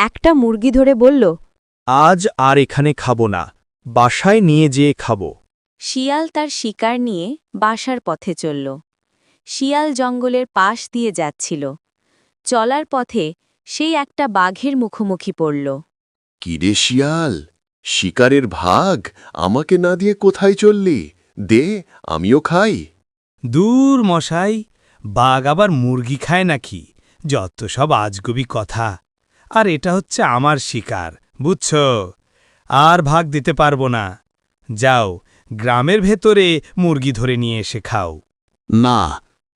একটা মুরগি ধরে বলল, আজ আর এখানে খাবো না, বাসায় নিয়ে যেয়ে খাবো। শিয়াল তার শিকার নিয়ে বাসার পথে চলল। শিয়াল জঙ্গলের পাশ দিয়ে যাচ্ছিল। চলার পথে সেই একটা বাঘের মুখোমুখি পড়ল। কিরে শিয়াল, শিকারের ভাগ আমাকে না দিয়ে কোথায় চললি? দে, আমিও খাই। দূর মশাই, বাঘ আবার মুরগি খায় নাকি? যত সব আজগুবি কথা। আর এটা হচ্ছে আমার শিকার, বুঝছ? আর ভাগ দিতে পারবো না। যাও, গ্রামের ভেতরে মুরগি ধরে নিয়ে এসে খাও। না,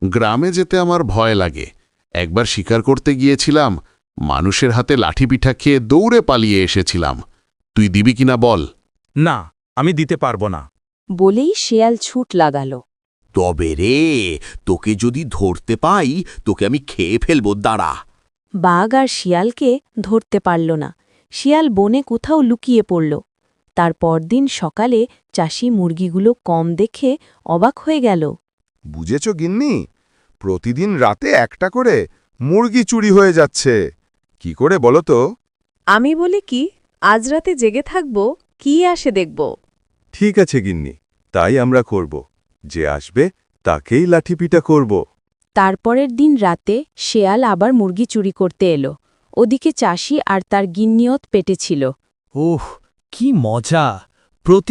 গ্রামে যেতে আমার ভয় লাগে। একবার শিকার করতে গিয়েছিলাম, মানুষের হাতে লাঠি পিঠা খেয়ে দৌড়ে পালিয়ে এসেছিলাম। তুই দিবি কিনা বল। না, আমি দিতে পারবো না। বলেই শেয়াল ছুট লাগাল। তবে রে, তোকে যদি ধরতে পাই তোকে আমি খেয়ে ফেলব, দাঁড়া। বাঘ আর শিয়ালকে ধরতে পারল না। শিয়াল বনে কোথাও লুকিয়ে পড়ল। তার পরদিন সকালে চাষি মুরগিগুলো কম দেখে অবাক হয়ে গেল। বুঝেছ গিন্নি, প্রতিদিন রাতে একটা করে মুরগি চুরি হয়ে যাচ্ছে। কি করে বলো তো? আমি বলি কি, আজ রাতে জেগে থাকব, কি আসে দেখব। ঠিক আছে গিন্নি, তাই আমরা করব। যে আসবে তাকেই লাঠিপিটা করব। তারপরের দিন রাতে শেয়াল আবার মুরগি চুরি করতে এলো। ওদিকে চাষি আর তার গিন্নিয়ত পেটে ছিল। ওহ, কি মজা!